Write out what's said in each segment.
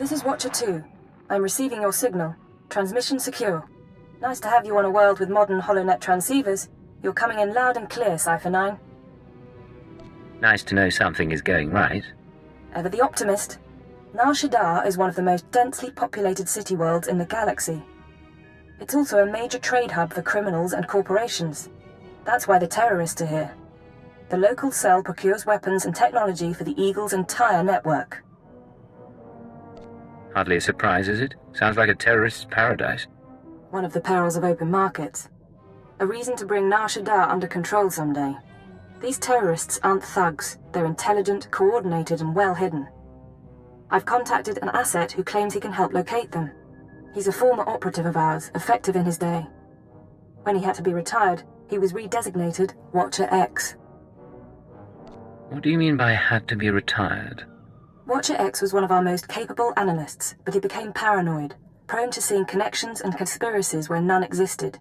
This is Watcher 2. I'm receiving your signal. Transmission secure. Nice to have you on a world with modern HoloNet transceivers. You're coming in loud and clear, Cypher 9. Nice to know something is going right. Ever the optimist. Nar Shaddaa is one of the most densely populated city worlds in the galaxy. It's also a major trade hub for criminals and corporations. That's why the terrorists are here. The local cell procures weapons and technology for the Eagle's entire network. Hardly a surprise, is it? Sounds like a terrorist's paradise. One of the perils of open markets. A reason to bring Nar Shaddaa under control someday. These terrorists aren't thugs. They're intelligent, coordinated, and well hidden. I've contacted an asset who claims he can help locate them. He's a former operative of ours, effective in his day. When he had to be retired, he was redesignated Watcher X. What do you mean by had to be retired? Watcher X was one of our most capable analysts, but he became paranoid, prone to seeing connections and conspiracies where none existed.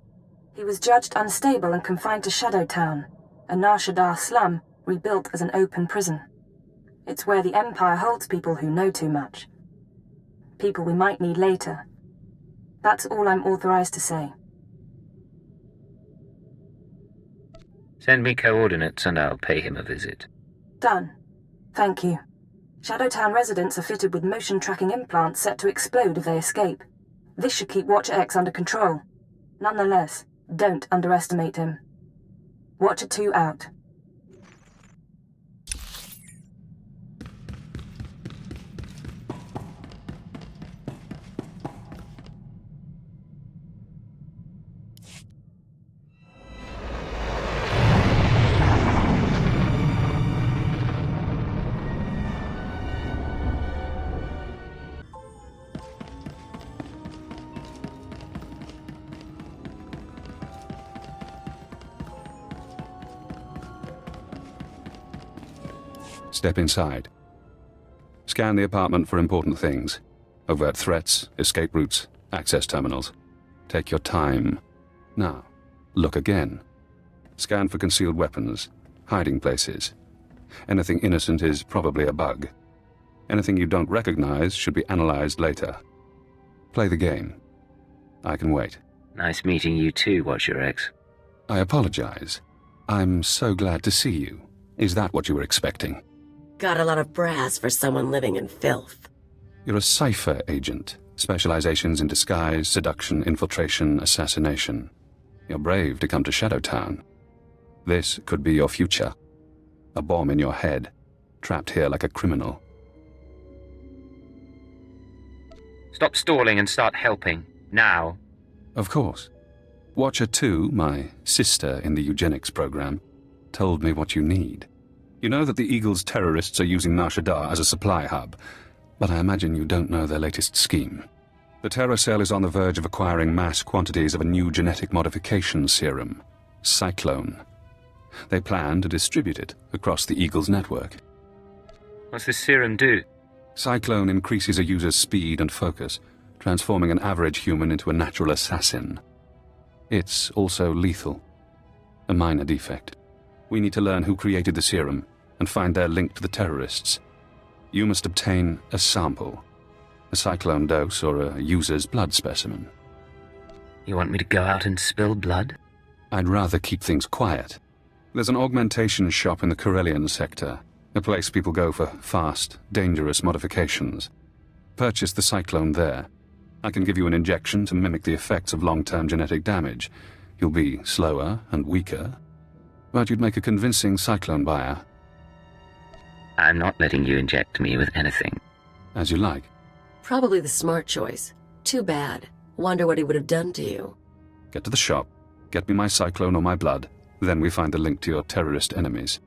He was judged unstable and confined to Shadow Town, a Nar Shaddaa slum rebuilt as an open prison. It's where the Empire holds people who know too much. People we might need later. That's all I'm authorized to say. Send me coordinates and I'll pay him a visit. Done. Thank you. Shadowtown residents are fitted with motion tracking implants set to explode if they escape. This should keep Watcher X under control. Nonetheless, don't underestimate him. Watcher 2 out. Step inside. Scan the apartment for important things. Overt threats, escape routes, access terminals. Take your time. Now, look again. Scan for concealed weapons, hiding places. Anything innocent is probably a bug. Anything you don't recognize should be analyzed later. Play the game. I can wait. Nice meeting you too, Watcher X. I apologize. I'm so glad to see you. Is that what you were expecting? Got a lot of brass for someone living in filth. You're a Cypher agent. Specializations in disguise, seduction, infiltration, assassination. You're brave to come to Shadowtown. This could be your future. A bomb in your head, trapped here like a criminal. Stop stalling and start helping. Now. Of course. Watcher 2, my sister in the eugenics program, told me what you need. You know that the Eagle's terrorists are using Nar Shaddaa as a supply hub, but I imagine you don't know their latest scheme. The terror cell is on the verge of acquiring mass quantities of a new genetic modification serum, Cyclone. They plan to distribute it across the Eagle's network. What's this serum do? Cyclone increases a user's speed and focus, transforming an average human into a natural assassin. It's also lethal. A minor defect. We need to learn who created the serum and find their link to the terrorists. You must obtain a sample, a Cyclone dose or a user's blood specimen. You want me to go out and spill blood? I'd rather keep things quiet. There's an augmentation shop in the Corellian sector, a place people go for fast, dangerous modifications. Purchase the Cyclone there. I can give you an injection to mimic the effects of long-term genetic damage. You'll be slower and weaker, but you'd make a convincing Cyclone buyer. I'm not letting you inject me with anything. As you like. Probably the smart choice. Too bad. Wonder what he would have done to you. Get to the shop, get me my Cyclone or my blood, then we find the link to your terrorist enemies.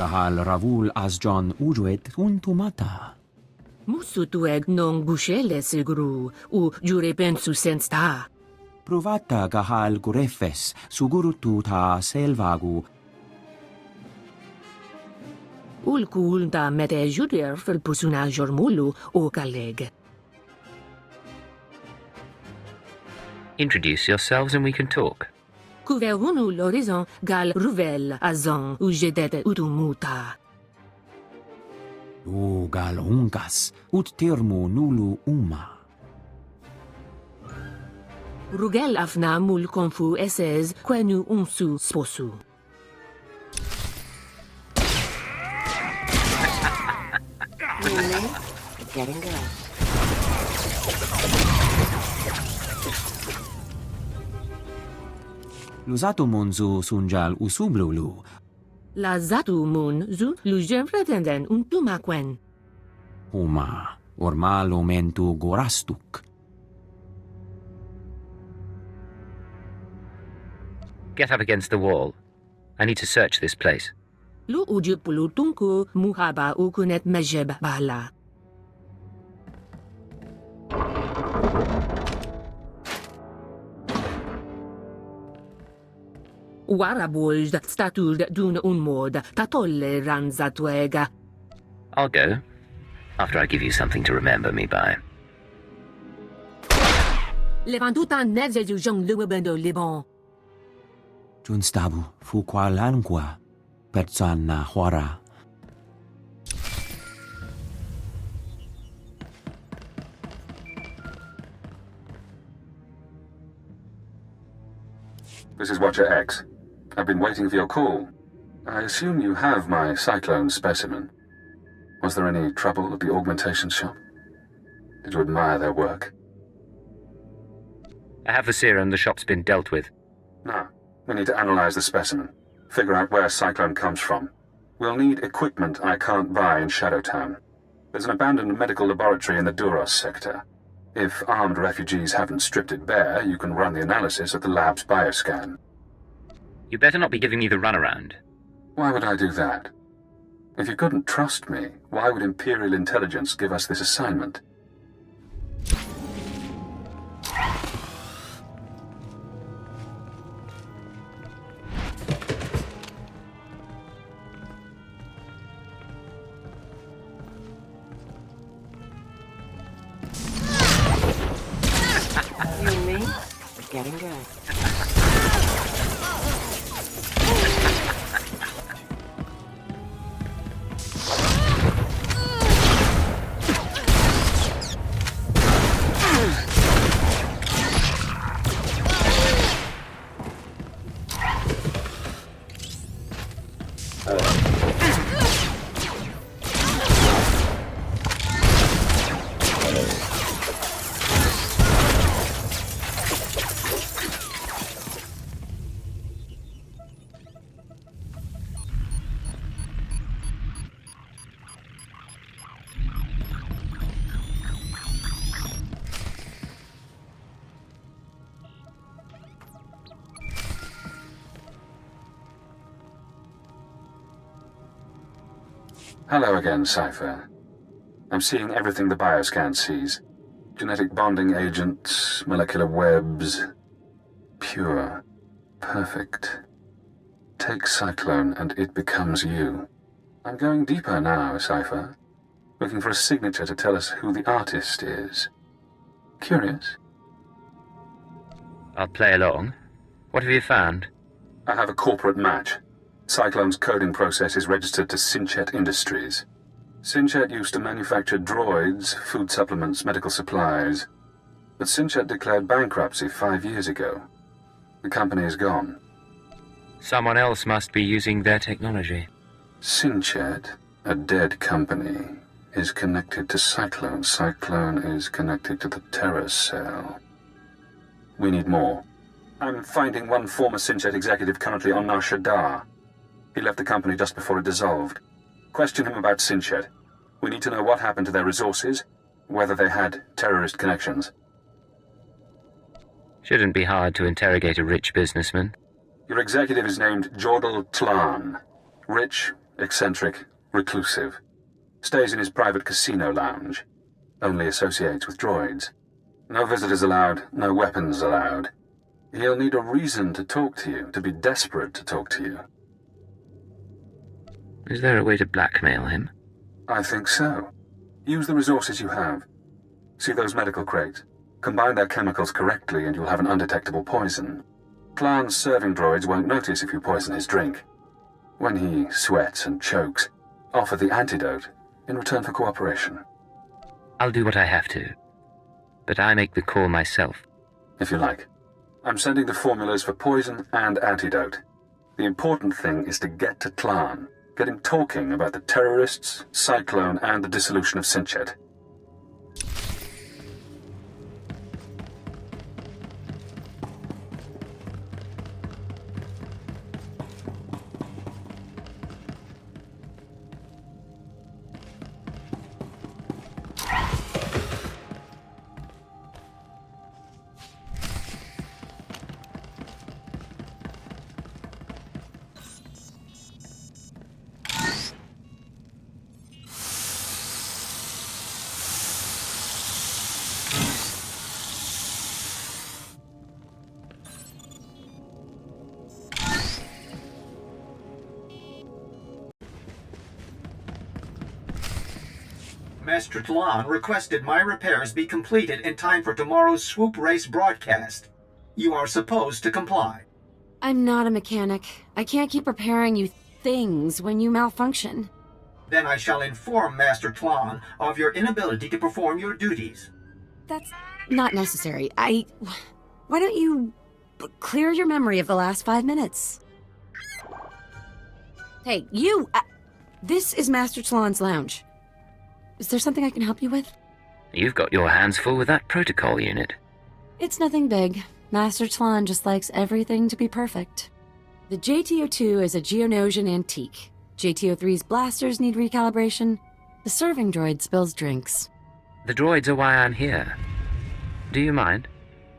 Gahal Ravul Asjon Ujuet Untumata. Musutueg non bushele siguru, u jure pensu sensta. Provata Gahal Gurefes Sugurututa Selvagu. Ulkul da mete juder fil-personaġġ mulu u kalleg. Introduce yourselves and we can talk. Kuverunu l-horizon gal ruvel azon u ġedet utumuta. U gal unkas ut termu nulu uma. Rugel afna mul konfu esez kwenu unsu sposu. Really? Getting good. Luzato monzu sunjal usublulu. La zatu mun zu lujem pretenden untuma kwen. Uma, ormal omentu gorastuk. Get up against the wall. I need to search this place. Lu uji pulutunku muhaba ukunet mejeb bala. Warabolj statur dun unmod ta tolle ranza twega. I'll go, after I give you something to remember me by. Levantuta nevze ju jong luwebendo libon. Jun stabu fu qualankwa. Perzanna huara. This is Watcher X. I've been waiting for your call. I assume you have my cyclone specimen. Was there any trouble at the augmentation shop? Did you admire their work? I have the serum. The shop's been dealt with. Now, we need to analyze the specimen. Figure out where Cyclone comes from. We'll need equipment I can't buy in Shadowtown. There's an abandoned medical laboratory in the Duros sector. If armed refugees haven't stripped it bare, you can run the analysis at the lab's bioscan. You better not be giving me the runaround. Why would I do that? If you couldn't trust me, why would Imperial intelligence give us this assignment? You and me? Getting good. Hello again, Cypher. I'm seeing everything the bioscan sees. Genetic bonding agents, molecular webs. Pure. Perfect. Take Cyclone and it becomes you. I'm going deeper now, Cypher. Looking for a signature to tell us who the artist is. Curious? I'll play along. What have you found? I have a corporate match. Cyclone's coding process is registered to Sinchet Industries. Sinchet used to manufacture droids, food supplements, medical supplies. But Sinchet declared bankruptcy 5 years ago. The company is gone. Someone else must be using their technology. Sinchet, a dead company, is connected to Cyclone. Cyclone is connected to the Terror Cell. We need more. I'm finding one former Sinchet executive currently on Nar Shaddaa. He left the company just before it dissolved. Question him about Sinchet. We need to know what happened to their resources, whether they had terrorist connections. Shouldn't be hard to interrogate a rich businessman. Your executive is named Jordal Tlan. Rich, eccentric, reclusive. Stays in his private casino lounge. Only associates with droids. No visitors allowed, no weapons allowed. He'll need a reason to talk to you, to be desperate to talk to you. Is there a way to blackmail him? I think so. Use the resources you have. See those medical crates? Combine their chemicals correctly and you'll have an undetectable poison. Klan's serving droids won't notice if you poison his drink. When he sweats and chokes, offer the antidote in return for cooperation. I'll do what I have to. But I make the call myself. If you like. I'm sending the formulas for poison and antidote. The important thing is to get to Klan. Get him talking about the terrorists, Cyclone, and the dissolution of Sinchet. Master Tlon requested my repairs be completed in time for tomorrow's swoop race broadcast. You are supposed to comply. I'm not a mechanic. I can't keep repairing you things when you malfunction. Then I shall inform Master Tlon of your inability to perform your duties. That's not necessary. Why don't you clear your memory of the last 5 minutes? Hey, you! This is Master Tlon's lounge. Is there something I can help you with? You've got your hands full with that protocol unit. It's nothing big. Master Tlon just likes everything to be perfect. The JTO-2 is a Geonosian antique. JTO-3's blasters need recalibration. The serving droid spills drinks. The droids are why I'm here. Do you mind?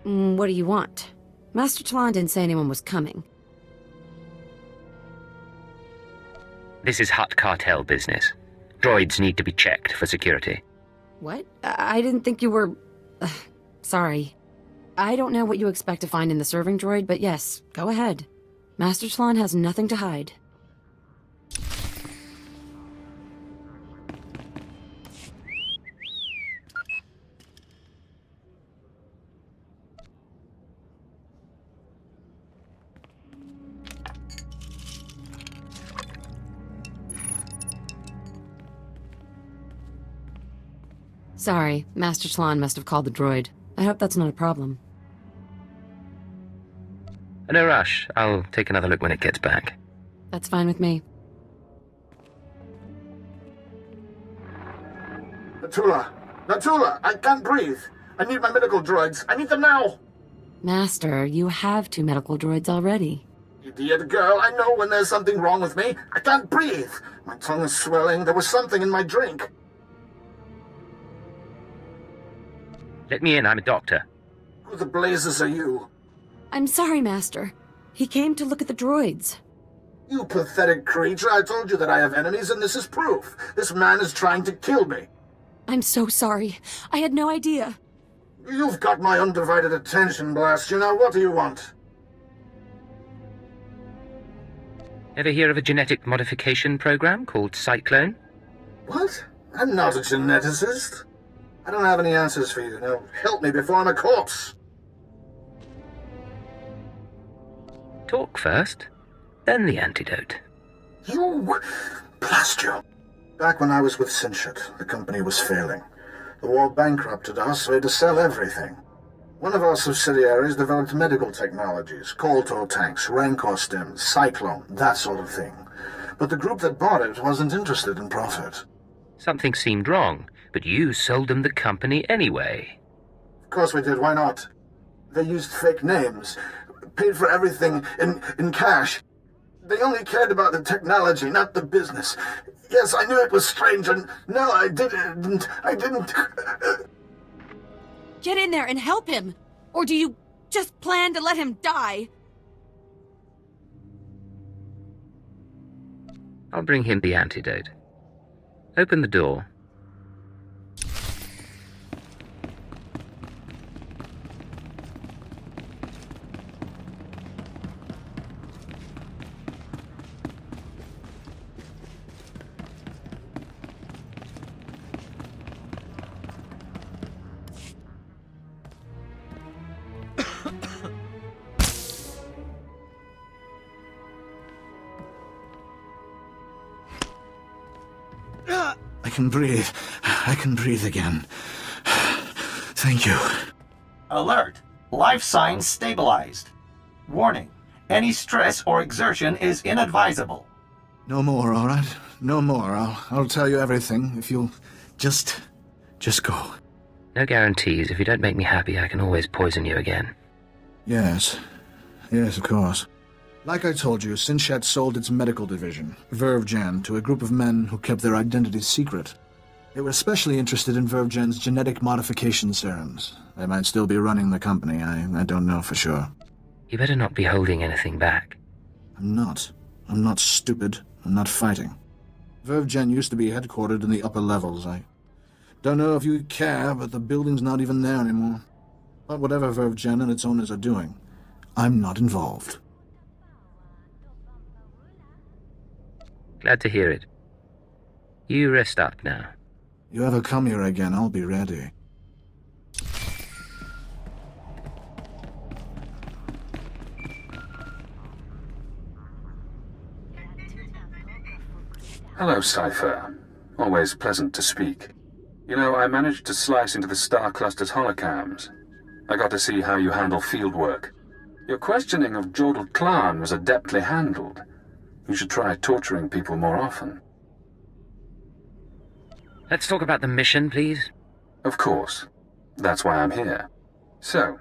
What do you want? Master Tlon didn't say anyone was coming. This is Hutt cartel business. Droids need to be checked for security. What? I didn't think you were... sorry. I don't know what you expect to find in the serving droid, but yes, go ahead. Master Tlon has nothing to hide. Sorry, Master Tlon must have called the droid. I hope that's not a problem. No rush. I'll take another look when it gets back. That's fine with me. Natula, I can't breathe. I need my medical droids. I need them now. Master, you have 2 medical droids already. Idiot girl, I know when there's something wrong with me. I can't breathe. My tongue is swelling. There was something in my drink. Let me in, I'm a doctor. Who the blazes are you? I'm sorry, Master. He came to look at the droids. You pathetic creature, I told you that I have enemies, and this is proof. This man is trying to kill me. I'm so sorry. I had no idea. You've got my undivided attention, blast you. Now what do you want? Ever hear of a genetic modification program called Cyclone? What? I'm not a geneticist. I don't have any answers for you. Now help me before I'm a corpse. Talk first, then the antidote. You... blast you. Back when I was with Sinchet, the company was failing. The war bankrupted us, so we had to sell everything. One of our subsidiaries developed medical technologies, Kolto tanks, Rancor stems, Cyclone, that sort of thing. But the group that bought it wasn't interested in profit. Something seemed wrong, but you sold them the company anyway. Of course we did, why not? They used fake names, paid for everything in cash. They only cared about the technology, not the business. Yes, I knew it was strange, and no, I didn't. Get in there and help him! Or do you just plan to let him die? I'll bring him the antidote. Open the door. I can breathe. I can breathe again. Thank you. Alert. Life signs stabilized. Warning. Any stress or exertion is inadvisable. No more, all right? No more. I'll tell you everything if you'll just go. No guarantees. If you don't make me happy, I can always poison you again. Yes. Yes, of course. Like I told you, Sinchet sold its medical division, VerveGen, to a group of men who kept their identities secret. They were especially interested in VerveGen's genetic modification serums. They might still be running the company. I don't know for sure. You better not be holding anything back. I'm not. I'm not stupid. I'm not fighting. VerveGen used to be headquartered in the upper levels. I don't know if you care, but the building's not even there anymore. But whatever VerveGen and its owners are doing, I'm not involved. Glad to hear it. You rest up now. You ever come here again, I'll be ready. Hello, Cypher. Always pleasant to speak. You know, I managed to slice into the Star Cluster's holocams. I got to see how you handle field work. Your questioning of Jordal Klan was adeptly handled. You should try torturing people more often. Let's talk about the mission, please. Of course. That's why I'm here. So,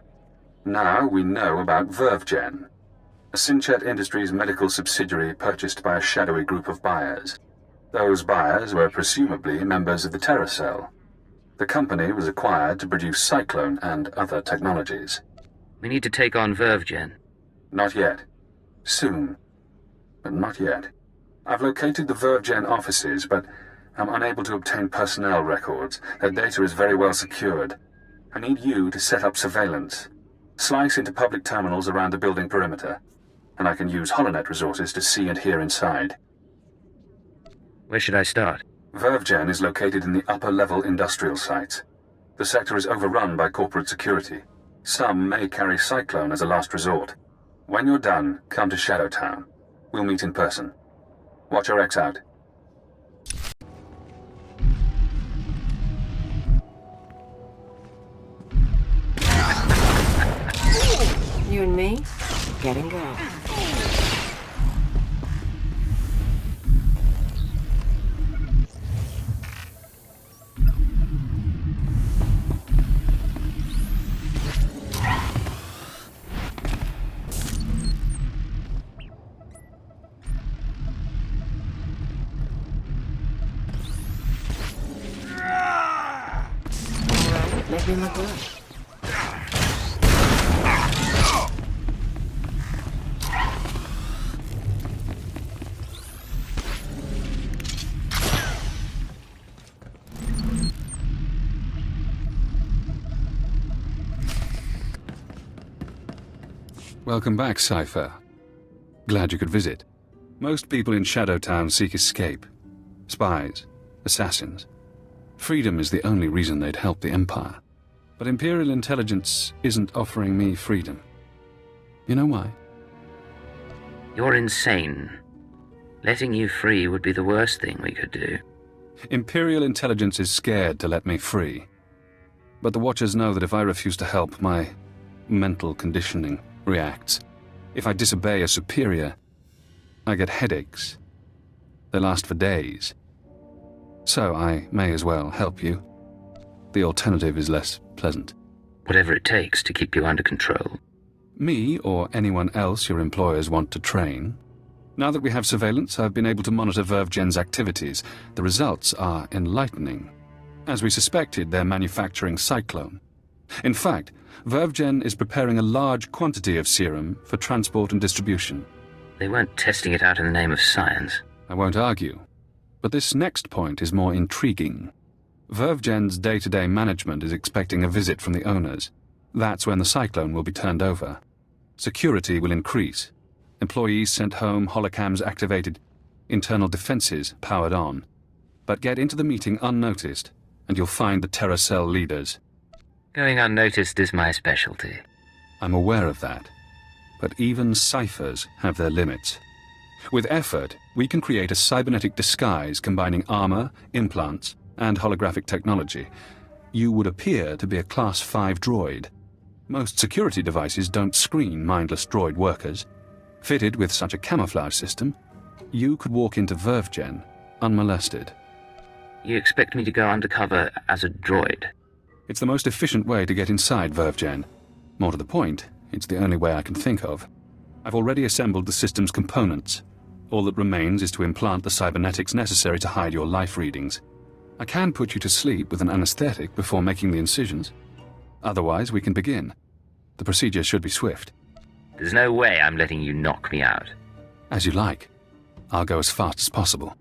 now we know about VerveGen, a Sinchet Industries medical subsidiary purchased by a shadowy group of buyers. Those buyers were presumably members of the Terracell. The company was acquired to produce Cyclone and other technologies. We need to take on VerveGen. Not yet. Soon. But not yet. I've located the VerveGen offices, but I'm unable to obtain personnel records. Their data is very well secured. I need you to set up surveillance. Slice into public terminals around the building perimeter, and I can use HoloNet resources to see and hear inside. Where should I start? VerveGen is located in the upper-level industrial sites. The sector is overrun by corporate security. Some may carry Cyclone as a last resort. When you're done, come to Shadowtown. We'll meet in person. Watch your X out. You and me, getting go. Make me look good. Welcome back, Cypher. Glad you could visit. Most people in Shadowtown seek escape. Spies, assassins. Freedom is the only reason they'd help the Empire. But Imperial intelligence isn't offering me freedom. You know why? You're insane. Letting you free would be the worst thing we could do. Imperial intelligence is scared to let me free. But the Watchers know that if I refuse to help, my mental conditioning reacts. If I disobey a superior, I get headaches. They last for days. So I may as well help you. The alternative is less pleasant. Whatever it takes to keep you under control. Me, or anyone else your employers want to train. Now that we have surveillance, I've been able to monitor VerveGen's activities. The results are enlightening. As we suspected, they're manufacturing Cyclone. In fact, VerveGen is preparing a large quantity of serum for transport and distribution. They weren't testing it out in the name of science. I won't argue. But this next point is more intriguing. VerveGen's day-to-day management is expecting a visit from the owners. That's when the Cyclone will be turned over. Security will increase. Employees sent home, holocams activated, internal defenses powered on. But get into the meeting unnoticed, and you'll find the Terracell leaders. Going unnoticed is my specialty. I'm aware of that. But even ciphers have their limits. With effort, we can create a cybernetic disguise combining armor, implants, and holographic technology. You would appear to be a Class 5 droid. Most security devices don't screen mindless droid workers. Fitted with such a camouflage system, you could walk into VerveGen unmolested. You expect me to go undercover as a droid? It's the most efficient way to get inside VerveGen. More to the point, it's the only way I can think of. I've already assembled the system's components. All that remains is to implant the cybernetics necessary to hide your life readings. I can put you to sleep with an anesthetic before making the incisions. Otherwise, we can begin. The procedure should be swift. There's no way I'm letting you knock me out. As you like. I'll go as fast as possible.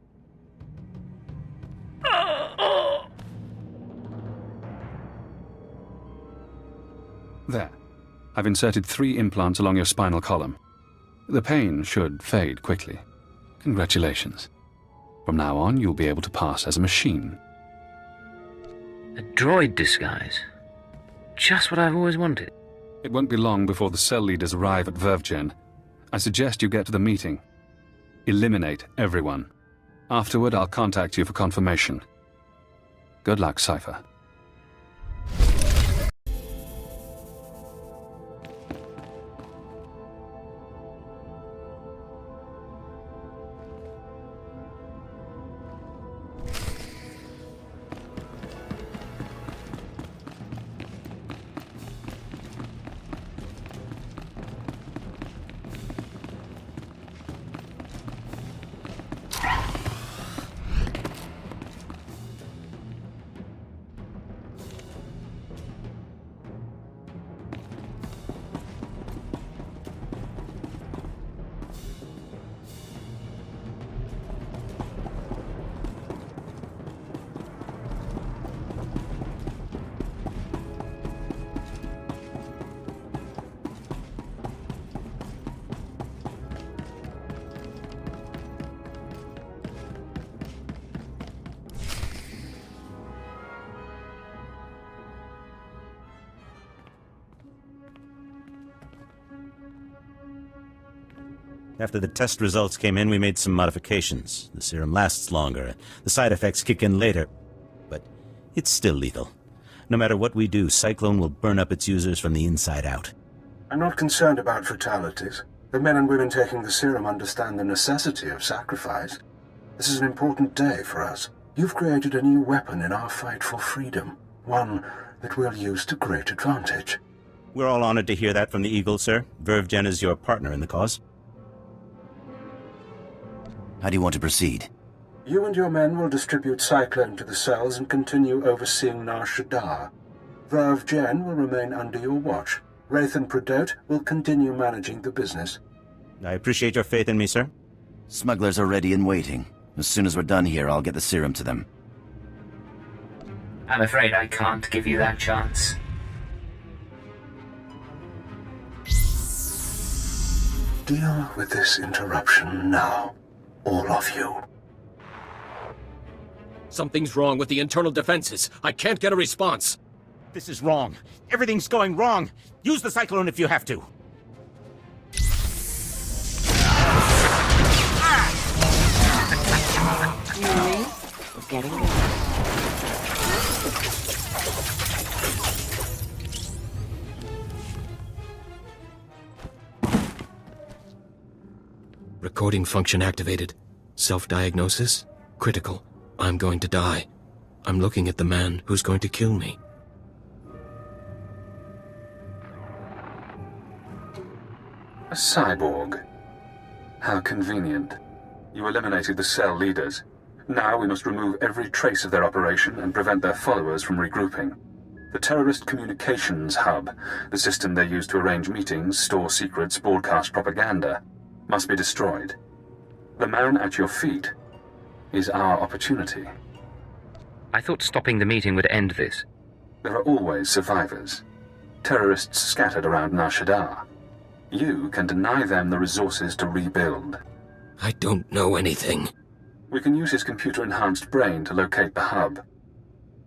There. I've inserted 3 implants along your spinal column. The pain should fade quickly. Congratulations. From now on, you'll be able to pass as a machine. A droid disguise? Just what I've always wanted. It won't be long before the cell leaders arrive at VerveGen. I suggest you get to the meeting. Eliminate everyone. Afterward, I'll contact you for confirmation. Good luck, Cypher. After the test results came in, we made some modifications. The serum lasts longer. The side effects kick in later. But it's still lethal. No matter what we do, Cyclone will burn up its users from the inside out. I'm not concerned about fatalities. The men and women taking the serum understand the necessity of sacrifice. This is an important day for us. You've created a new weapon in our fight for freedom. One that we'll use to great advantage. We're all honored to hear that from the Eagle, sir. VerveGen is your partner in the cause. How do you want to proceed? You and your men will distribute Cyclone to the cells and continue overseeing Nar Shaddaa. VerveGen will remain under your watch. Wraith and Pradote will continue managing the business. I appreciate your faith in me, sir. Smugglers are ready and waiting. As soon as we're done here, I'll get the serum to them. I'm afraid I can't give you that chance. Deal with this interruption now. All of you. Something's wrong with the internal defenses. I can't get a response. This is wrong. Everything's going wrong. Use the Cyclone if you have to. We're getting there. Recording function activated. Self-diagnosis? Critical. I'm going to die. I'm looking at the man who's going to kill me. A cyborg. How convenient. You eliminated the cell leaders. Now we must remove every trace of their operation and prevent their followers from regrouping. The terrorist communications hub, the system they use to arrange meetings, store secrets, broadcast propaganda, must be destroyed. The man at your feet is our opportunity. I thought stopping the meeting would end this. There are always survivors. Terrorists scattered around Nar Shaddaa. You can deny them the resources to rebuild. I don't know anything. We can use his computer-enhanced brain to locate the hub.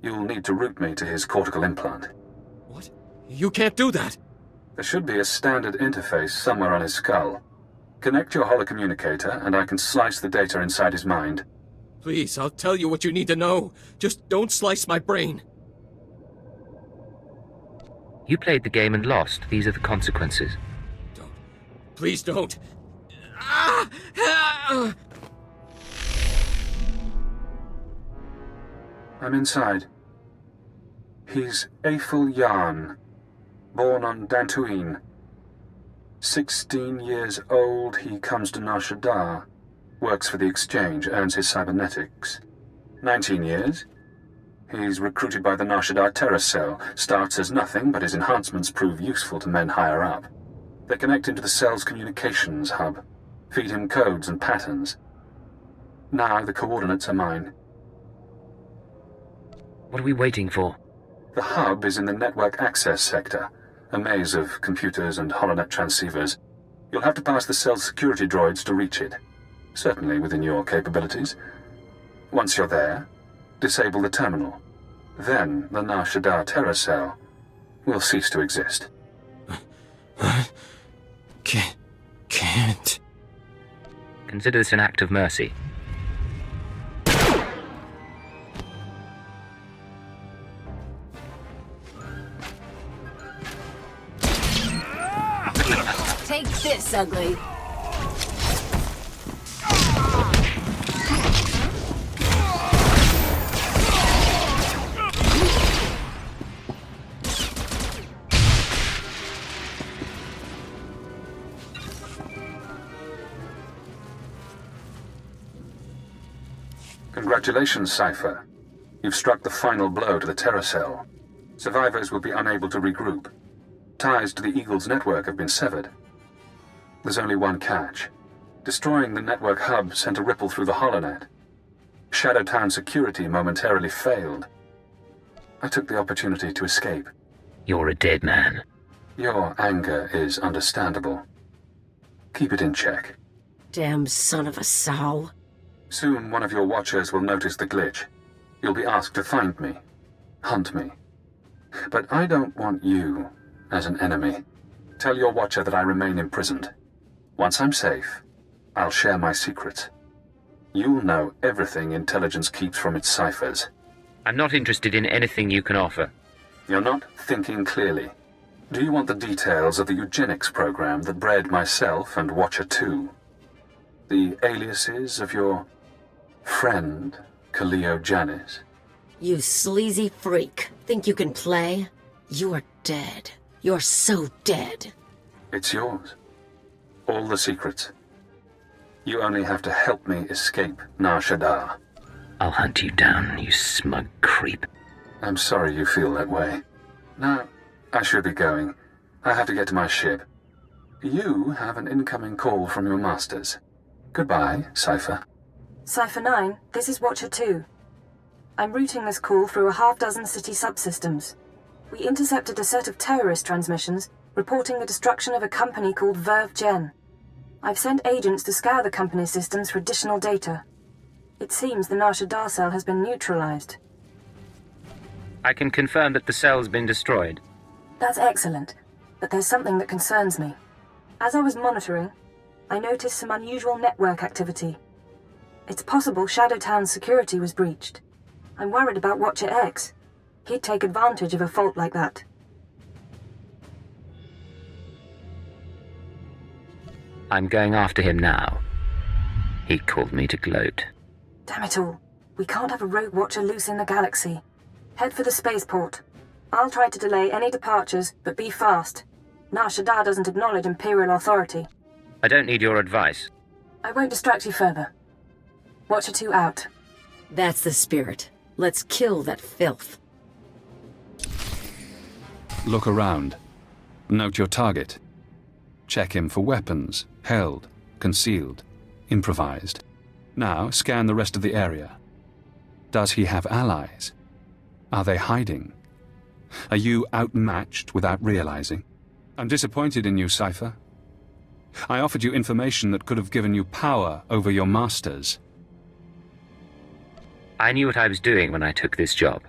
You'll need to route me to his cortical implant. What? You can't do that! There should be a standard interface somewhere on his skull. Connect your holocommunicator, and I can slice the data inside his mind. Please, I'll tell you what you need to know. Just don't slice my brain. You played the game and lost. These are the consequences. Don't. Please don't. Ah! Ah! I'm inside. He's Aethel Yarn, born on Dantooine. 16 years old, he comes to Nar Shaddaa, works for the Exchange, earns his cybernetics. 19 years. He's recruited by the Nar Shaddaa Terror Cell, starts as nothing, but his enhancements prove useful to men higher up. They connect him to the cell's communications hub, feed him codes and patterns. Now the coordinates are mine. What are we waiting for? The hub is in the network access sector, a maze of computers and holonet transceivers. You'll have to pass the cell's security droids to reach it. Certainly within your capabilities. Once you're there, disable the terminal. Then the Nar Shaddaa Terror Cell will cease to exist. Can't. Consider this an act of mercy. Take this, ugly. Congratulations, Cypher. You've struck the final blow to the Terror Cell. Survivors will be unable to regroup. Ties to the Eagle's network have been severed. There's only one catch. Destroying the network hub sent a ripple through the holonet. Shadowtown security momentarily failed. I took the opportunity to escape. You're a dead man. Your anger is understandable. Keep it in check. Damn son of a sow. Soon one of your watchers will notice the glitch. You'll be asked to find me. Hunt me. But I don't want you as an enemy. Tell your watcher that I remain imprisoned. Once I'm safe, I'll share my secrets. You'll know everything intelligence keeps from its ciphers. I'm not interested in anything you can offer. You're not thinking clearly. Do you want the details of the eugenics program that bred myself and Watcher 2? The aliases of your friend, Kaleo Janis? You sleazy freak. Think you can play? You are dead. You're so dead. It's yours. All the secrets. You only have to help me escape Nar Shaddaa. I'll hunt you down, you smug creep. I'm sorry you feel that way. Now, I should be going. I have to get to my ship. You have an incoming call from your masters. Goodbye, Cypher. Cypher 9, this is Watcher 2. I'm routing this call through a half-dozen city subsystems. We intercepted a set of terrorist transmissions reporting the destruction of a company called Verve Gen. I've sent agents to scour the company's systems for additional data. It seems the Nar Shaddaa cell has been neutralized. I can confirm that the cell's been destroyed. That's excellent, but there's something that concerns me. As I was monitoring, I noticed some unusual network activity. It's possible Shadowtown's security was breached. I'm worried about Watcher X. He'd take advantage of a fault like that. I'm going after him now. He called me to gloat. Damn it all. We can't have a rogue Watcher loose in the galaxy. Head for the spaceport. I'll try to delay any departures, but be fast. Nar Shaddaa doesn't acknowledge Imperial authority. I don't need your advice. I won't distract you further. Watcher 2 out. That's the spirit. Let's kill that filth. Look around. Note your target. Check him for weapons, held, concealed, improvised. Now scan the rest of the area. Does he have allies? Are they hiding? Are you outmatched without realizing? I'm disappointed in you, Cypher. I offered you information that could have given you power over your masters. I knew what I was doing when I took this job.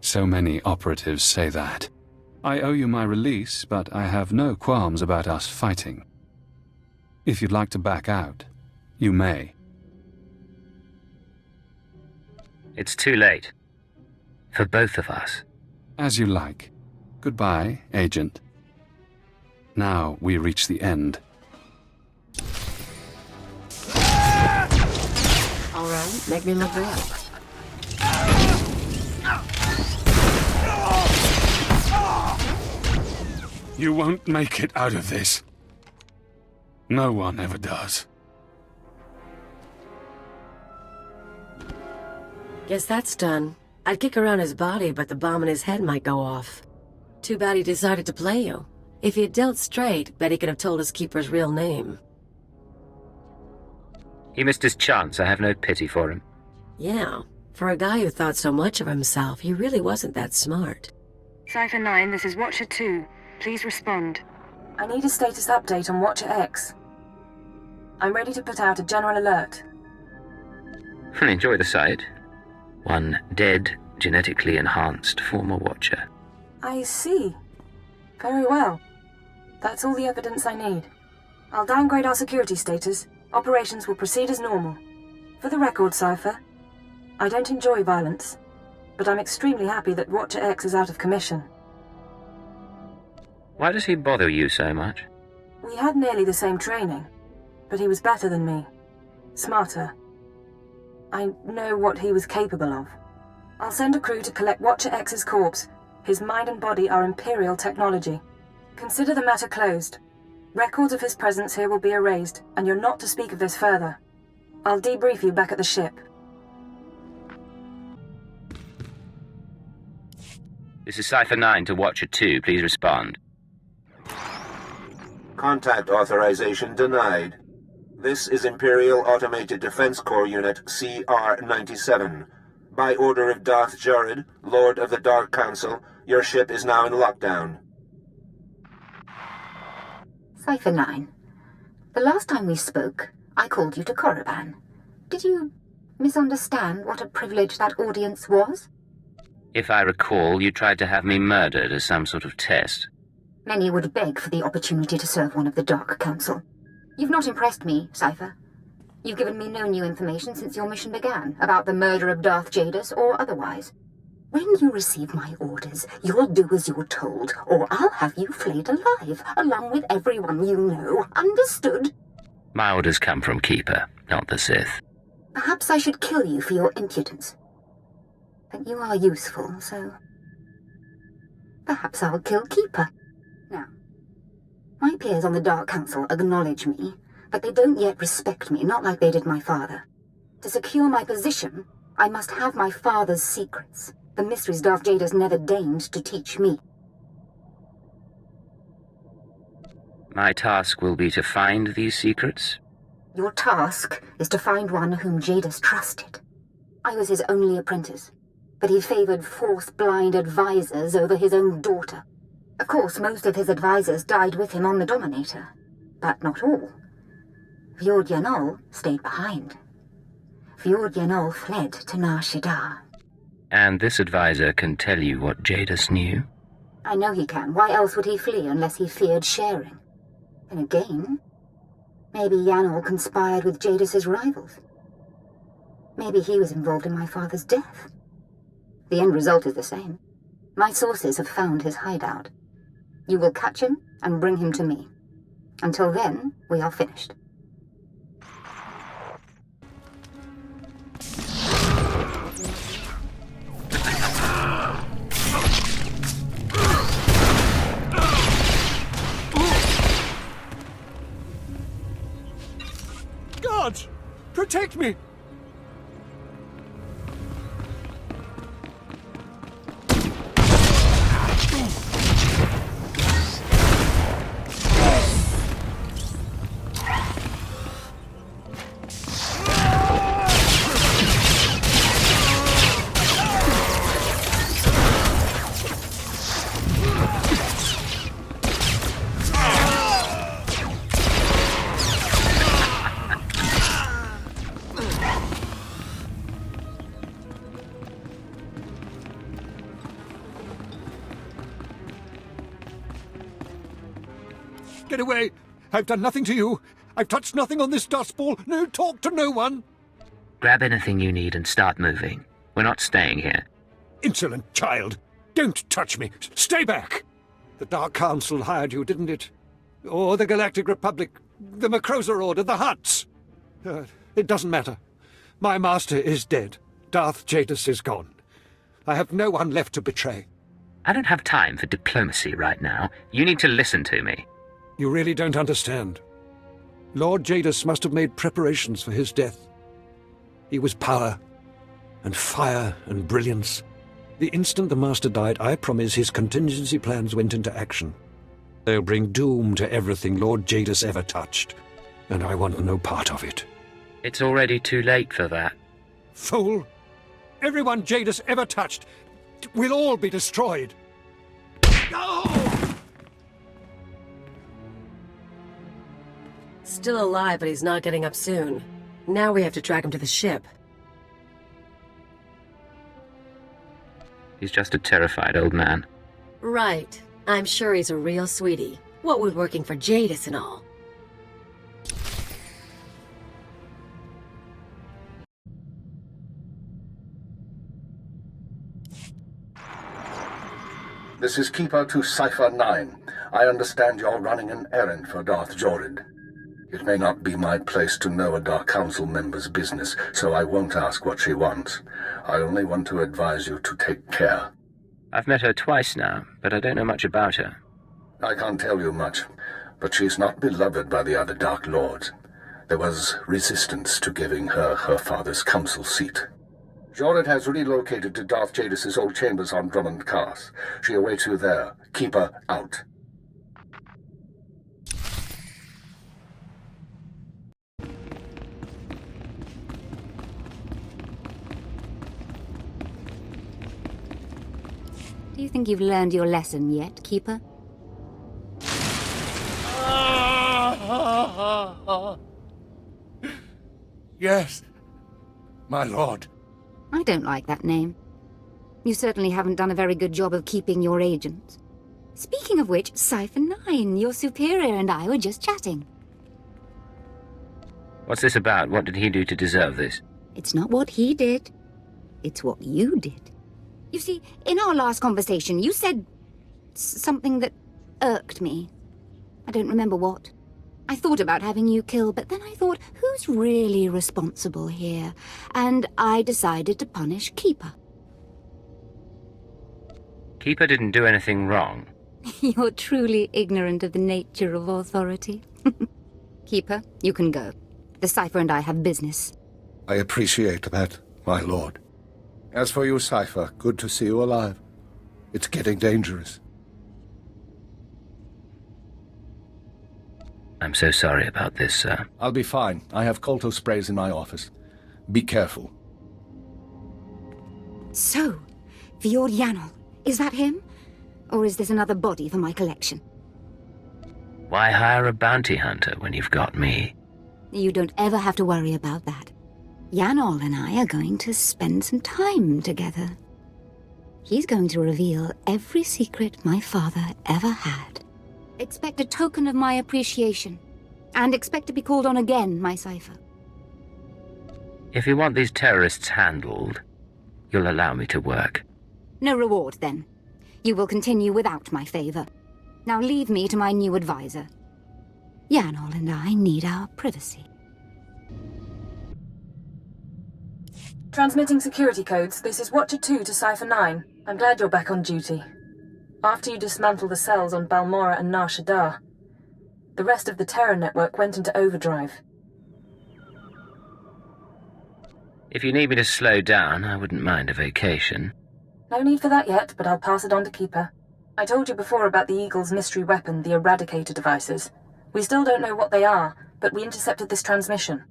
So many operatives say that. I owe you my release, but I have no qualms about us fighting. If you'd like to back out, you may. It's too late. For both of us. As you like. Goodbye, Agent. Now we reach the end. All right, make me look good. You won't make it out of this. No one ever does. Guess that's done. I'd kick around his body, but the bomb in his head might go off. Too bad he decided to play you. If he had dealt straight, bet he could have told his keeper's real name. He missed his chance. I have no pity for him. Yeah, for a guy who thought so much of himself, he really wasn't that smart. Cypher 9, this is Watcher 2. Please respond. I need a status update on Watcher X. I'm ready to put out a general alert. Enjoy the sight. One dead, genetically enhanced former Watcher. I see. Very well. That's all the evidence I need. I'll downgrade our security status. Operations will proceed as normal. For the record, Cypher, I don't enjoy violence, but I'm extremely happy that Watcher X is out of commission. Why does he bother you so much? We had nearly the same training, but he was better than me. Smarter. I know what he was capable of. I'll send a crew to collect Watcher X's corpse. His mind and body are Imperial technology. Consider the matter closed. Records of his presence here will be erased, and you're not to speak of this further. I'll debrief you back at the ship. This is Cypher 9 to Watcher 2. Please respond. Contact authorization denied. This is Imperial Automated Defense Corps Unit CR-97. By order of Darth Jared, Lord of the Dark Council, your ship is now in lockdown. Cypher 9. The last time we spoke, I called you to Korriban. Did you misunderstand what a privilege that audience was? If I recall, you tried to have me murdered as some sort of test. Many would beg for the opportunity to serve one of the Dark Council. You've not impressed me, Cypher. You've given me no new information since your mission began, about the murder of Darth Jadus or otherwise. When you receive my orders, you'll do as you're told, or I'll have you flayed alive, along with everyone you know. Understood? My orders come from Keeper, not the Sith. Perhaps I should kill you for your impudence. But you are useful, so... perhaps I'll kill Keeper. Now, my peers on the Dark Council acknowledge me, but they don't yet respect me, not like they did my father. To secure my position, I must have my father's secrets, the mysteries Darth Jadus never deigned to teach me. My task will be to find these secrets? Your task is to find one whom Jadus trusted. I was his only apprentice, but he favored Force-blind advisors over his own daughter. Of course, most of his advisors died with him on the Dominator, but not all. Fjord Yanol stayed behind. Fjord Yanol fled to Nar Shaddaa. And this advisor can tell you what Jadus knew? I know he can. Why else would he flee unless he feared sharing? And again, maybe Yanol conspired with Jadus's rivals. Maybe he was involved in my father's death. The end result is the same. My sources have found his hideout. You will catch him and bring him to me. Until then, we are finished. Gods! Protect me! Get away! I've done nothing to you. I've touched nothing on this dust ball. No talk to no one. Grab anything you need and start moving. We're not staying here. Insolent child. Don't touch me. Stay back. The Dark Council hired you, didn't it? Or the Galactic Republic, the Macrosa Order, the Hutts. It doesn't matter. My master is dead. Darth Jadis is gone. I have no one left to betray. I don't have time for diplomacy right now. You need to listen to me. You really don't understand. Lord Jadis must have made preparations for his death. He was power, and fire, and brilliance. The instant the Master died, I promise his contingency plans went into action. They'll bring doom to everything Lord Jadis ever touched, and I want no part of it. It's already too late for that. Fool! Everyone Jadis ever touched will all be destroyed. Still alive, but he's not getting up soon. Now we have to drag him to the ship. He's just a terrified old man. Right. I'm sure he's a real sweetie. What with working for Jadis and all. This is Keeper to Cipher 9. I understand you're running an errand for Darth Jorid. It may not be my place to know a Dark Council member's business, so I won't ask what she wants. I only want to advise you to take care. I've met her twice now, but I don't know much about her. I can't tell you much, but she's not beloved by the other Dark Lords. There was resistance to giving her her father's council seat. Jorid has relocated to Darth Jadis' old chambers on Drummond Cast. She awaits you there. Keep her out. Do you think you've learned your lesson yet, Keeper? Yes, my lord. I don't like that name. You certainly haven't done a very good job of keeping your agents. Speaking of which, Cipher 9, your superior and I were just chatting. What's this about? What did he do to deserve this? It's not what he did. It's what you did. You see, in our last conversation, you said something that irked me. I don't remember what. I thought about having you killed, but then I thought, who's really responsible here? And I decided to punish Keeper. Keeper didn't do anything wrong. You're truly ignorant of the nature of authority. Keeper, you can go. The Cipher and I have business. I appreciate that, my lord. As for you, Cipher, good to see you alive. It's getting dangerous. I'm so sorry about this, sir. I'll be fine. I have Kolto sprays in my office. Be careful. So, Vior Yanol, is that him? Or is this another body for my collection? Why hire a bounty hunter when you've got me? You don't ever have to worry about that. Yanol and I are going to spend some time together. He's going to reveal every secret my father ever had. Expect a token of my appreciation. And expect to be called on again, my Cipher. If you want these terrorists handled, you'll allow me to work. No reward, then. You will continue without my favor. Now leave me to my new advisor. Yanol and I need our privacy. Transmitting security codes, this is Watcher 2 to Cipher 9. I'm glad you're back on duty. After you dismantle the cells on Balmora and Nar Shaddaa, the rest of the Terra network went into overdrive. If you need me to slow down, I wouldn't mind a vacation. No need for that yet, but I'll pass it on to Keeper. I told you before about the Eagle's mystery weapon, the Eradicator devices. We still don't know what they are, but we intercepted this transmission.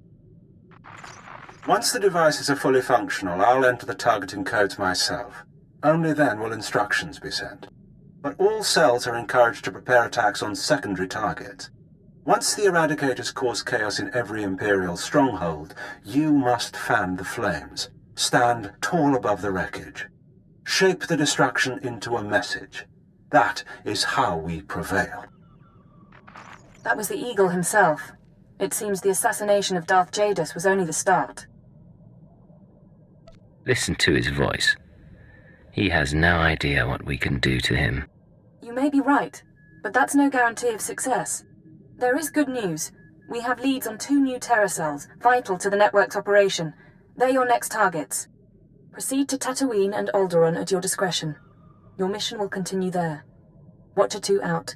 Once the devices are fully functional, I'll enter the targeting codes myself. Only then will instructions be sent. But all cells are encouraged to prepare attacks on secondary targets. Once the Eradicators cause chaos in every Imperial stronghold, you must fan the flames. Stand tall above the wreckage. Shape the destruction into a message. That is how we prevail. That was the Eagle himself. It seems the assassination of Darth Jadus was only the start. Listen to his voice. He has no idea what we can do to him. You may be right, but that's no guarantee of success. There is good news. We have leads on 2 new Terra cells, vital to the network's operation. They're your next targets. Proceed to Tatooine and Alderaan at your discretion. Your mission will continue there. Watcher 2 out.